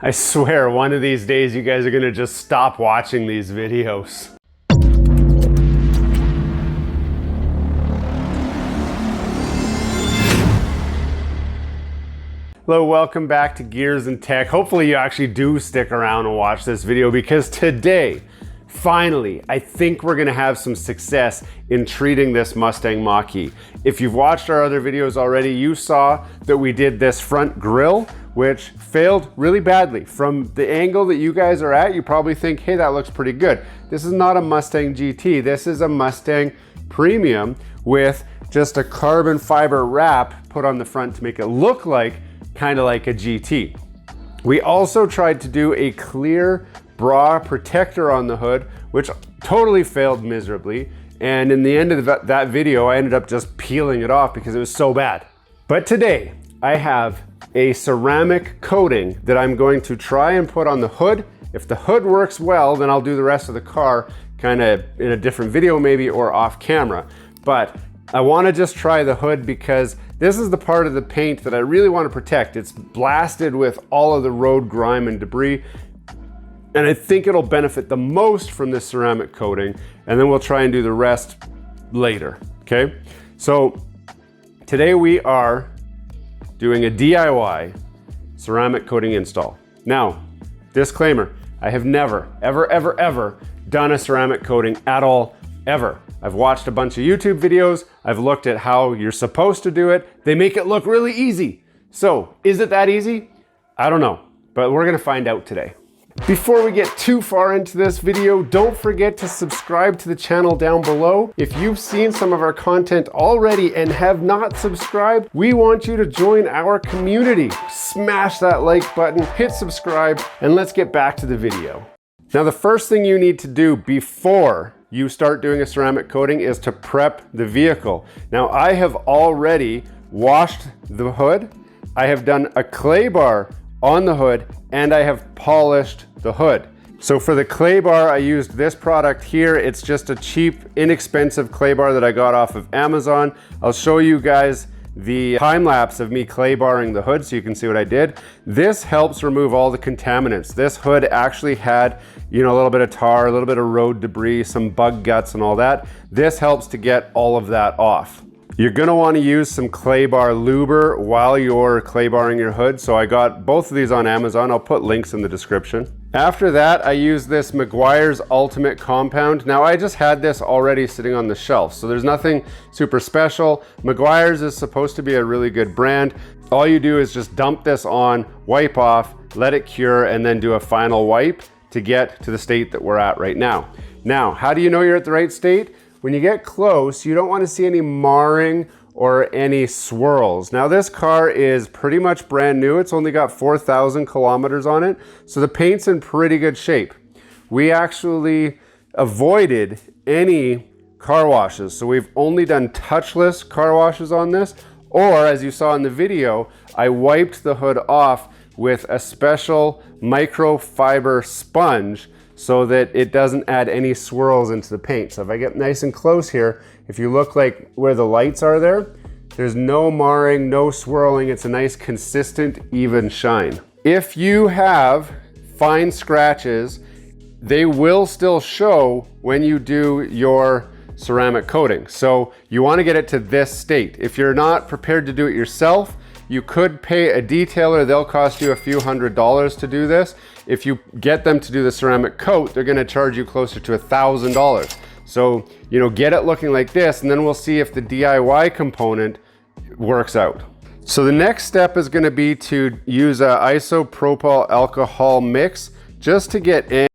I swear, one of these days you guys are gonna just stop watching these videos. Hello, welcome back to Gears and Tech. Hopefully you actually do stick around and watch this video because today, finally, I think we're gonna have some success in treating this Mustang Mache. If you've watched our other videos already, you saw that we did this front grille, which failed really badly. From the angle that you guys are at, you probably think, hey, that looks pretty good. This is not a Mustang GT. This is a Mustang Premium with just a carbon fiber wrap put on the front to make it look like kind of like a GT. We also tried to do a clear bra protector on the hood, which totally failed miserably. And in the end of that video, I ended up just peeling it off because it was so bad. But today, I have a ceramic coating that I'm going to try and put on the hood. If the hood works well, then I'll do the rest of the car kind of in a different video maybe, or off camera. But I want to just try the hood because this is the part of the paint that I really want to protect. It's blasted with all of the road grime and debris, and I think it'll benefit the most from this ceramic coating, and then we'll try and do the rest later, okay? So today we are doing a DIY ceramic coating install. Now, disclaimer, I have never, ever done a ceramic coating at all, ever. I've watched a bunch of YouTube videos. I've looked at how you're supposed to do it. They make it look really easy. So, is it that easy? I don't know, but we're gonna find out today. Before we get too far into this video, don't forget to subscribe to the channel down below. If you've seen some of our content already and have not subscribed, we want you to join our community. Smash that like button, hit subscribe, and let's get back to the video. Now, the first thing you need to do before you start doing a ceramic coating is to prep the vehicle. Now, I have already washed the hood. I have done a clay bar on the hood, and I have polished the hood. So for the clay bar, I used this product here. It's just a cheap, inexpensive clay bar that I got off of Amazon. I'll show you guys the time lapse of me clay barring the hood so you can see what I did. This helps remove all the contaminants. This hood actually had, you know, a little bit of tar, a little bit of road debris, some bug guts and all that. This helps to get all of that off. You're gonna wanna use some clay bar luber while you're clay barring your hood. So I got both of these on Amazon. I'll put links in the description. After that, I used this Meguiar's Ultimate Compound. Now, I just had this already sitting on the shelf, so there's nothing super special. Meguiar's is supposed to be a really good brand. All you do is just dump this on, wipe off, let it cure, and then do a final wipe to get to the state that we're at right now. Now, how do you know you're at the right state? When you get close, you don't want to see any marring or any swirls. Now, this car is pretty much brand new. It's only got 4,000 kilometers on it, so the paint's in pretty good shape. We actually avoided any car washes, so we've only done touchless car washes on this, or as you saw in the video, I wiped the hood off with a special microfiber sponge so that it doesn't add any swirls into the paint. So if I get nice and close here, if you look like where the lights are there, there's no marring, no swirling. It's a nice, consistent, even shine. If you have fine scratches, they will still show when you do your ceramic coating. So you wanna get it to this state. If you're not prepared to do it yourself, you could pay a detailer. They'll cost you a few $100s to do this. If you get them to do the ceramic coat, they're gonna charge you closer to $1,000. So, you know, get it looking like this, and then we'll see if the DIY component works out. So the next step is gonna be to use an isopropyl alcohol mix just to get in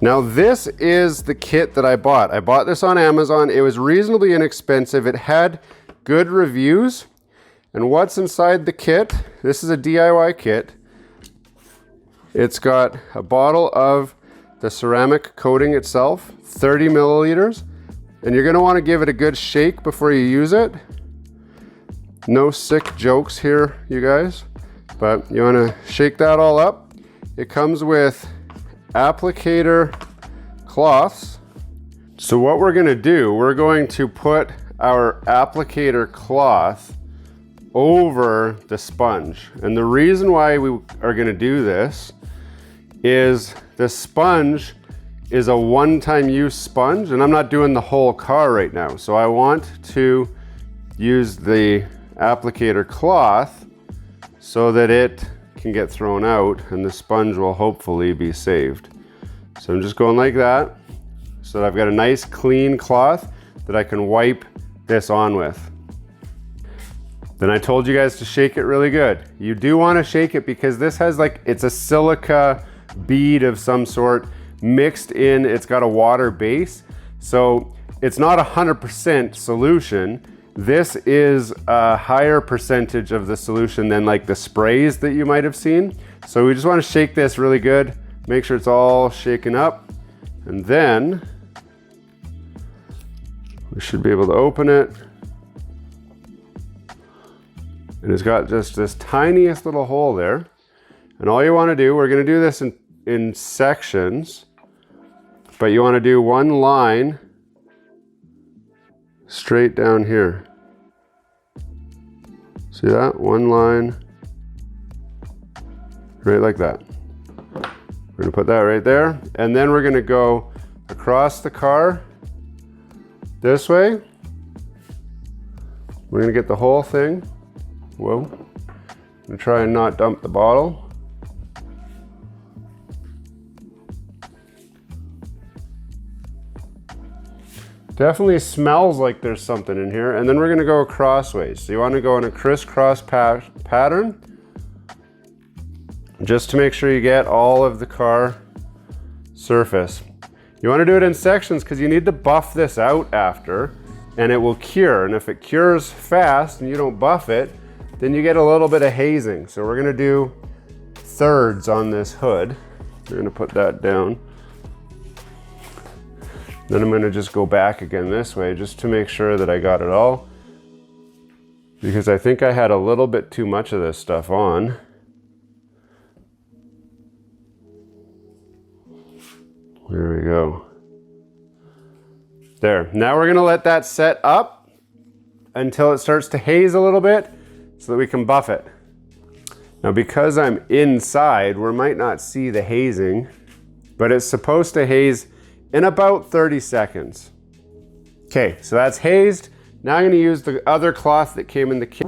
Now this is the kit that I bought. I bought this on Amazon. It was reasonably inexpensive. It had good reviews. And what's inside the kit? This is a DIY kit. It's got a bottle of the ceramic coating itself, 30 milliliters. And you're gonna wanna give it a good shake before you use it. No sick jokes here, you guys. But you wanna shake that all up. It comes with applicator cloths. So what we're gonna do, we're going to put our applicator cloth over the sponge. And the reason why we are gonna do this is the sponge is a one-time use sponge, and I'm not doing the whole car right now. So I want to use the applicator cloth so that it can get thrown out and the sponge will hopefully be saved. So I'm just going like that so that I've got a nice clean cloth that I can wipe this on with. Then I told you guys to shake it really good. You do want to shake it because this has it's a silica bead of some sort mixed in. It's got a water base. So it's not 100% solution. This is a higher percentage of the solution than the sprays that you might have seen. So we just want to shake this really good, make sure it's all shaken up, and then we should be able to open it. And it's got just this tiniest little hole there. And all you want to do, we're going to do this in sections, but you want to do one line straight down here. See that? One line, right like that. We're gonna put that right there. And then we're gonna go across the car this way. We're gonna get the whole thing. Whoa. I'm gonna try and not dump the bottle. Definitely smells like there's something in here. And then we're gonna go crossways. So you wanna go in a crisscross pattern just to make sure you get all of the car surface. You wanna do it in sections because you need to buff this out after and it will cure. And if it cures fast and you don't buff it, then you get a little bit of hazing. So we're gonna do thirds on this hood. We're gonna put that down. Then I'm gonna just go back again this way just to make sure that I got it all, because I think I had a little bit too much of this stuff on. There we go. There. Now we're gonna let that set up until it starts to haze a little bit so that we can buff it. Now because I'm inside, we might not see the hazing, but it's supposed to haze in about 30 seconds. Okay, so that's hazed. Now I'm gonna use the other cloth that came in the kit.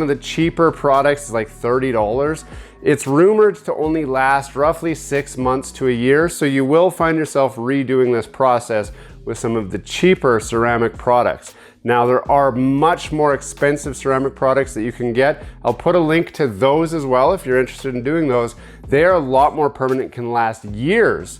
one of the cheaper products is like $30. It's rumored to only last roughly 6 months to a year, so you will find yourself redoing this process with some of the cheaper ceramic products. Now, there are much more expensive ceramic products that you can get. I'll put a link to those as well if you're interested in doing those. They are a lot more permanent, can last years.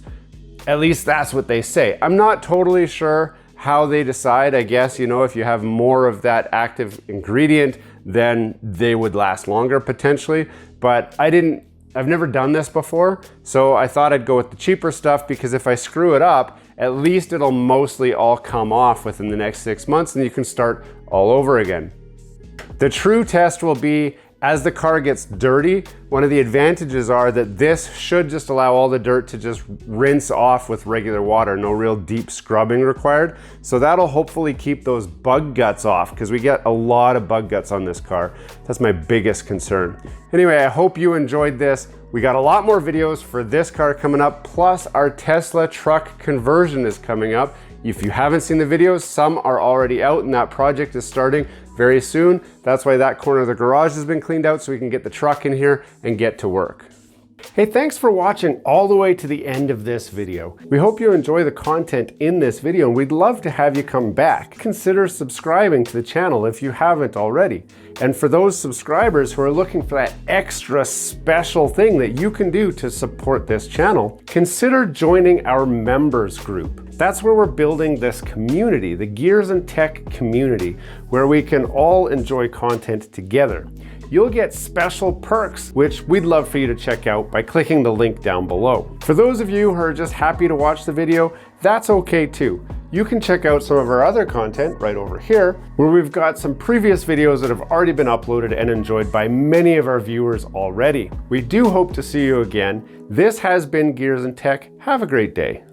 At least that's what they say. I'm not totally sure how they decide. I guess, you know, if you have more of that active ingredient, then they would last longer potentially. But I've never done this before, so I thought I'd go with the cheaper stuff, because if I screw it up, at least it'll mostly all come off within the next 6 months and you can start all over again. The true test will be as the car gets dirty. One of the advantages are that this should just allow all the dirt to just rinse off with regular water, no real deep scrubbing required. So that'll hopefully keep those bug guts off, because we get a lot of bug guts on this car. That's my biggest concern. Anyway, I hope you enjoyed this. We got a lot more videos for this car coming up, plus our Tesla truck conversion is coming up. If you haven't seen the videos, some are already out and that project is starting very soon. That's why that corner of the garage has been cleaned out, so we can get the truck in here and get to work. Hey, thanks for watching all the way to the end of this video. We hope you enjoy the content in this video, and we'd love to have you come back. Consider subscribing to the channel if you haven't already. And for those subscribers who are looking for that extra special thing that you can do to support this channel, consider joining our members group. That's where we're building this community, the Gears and Tech community, where we can all enjoy content together. You'll get special perks, which we'd love for you to check out by clicking the link down below. For those of you who are just happy to watch the video, that's okay too. You can check out some of our other content right over here, where we've got some previous videos that have already been uploaded and enjoyed by many of our viewers already. We do hope to see you again. This has been Gears and Tech. Have a great day.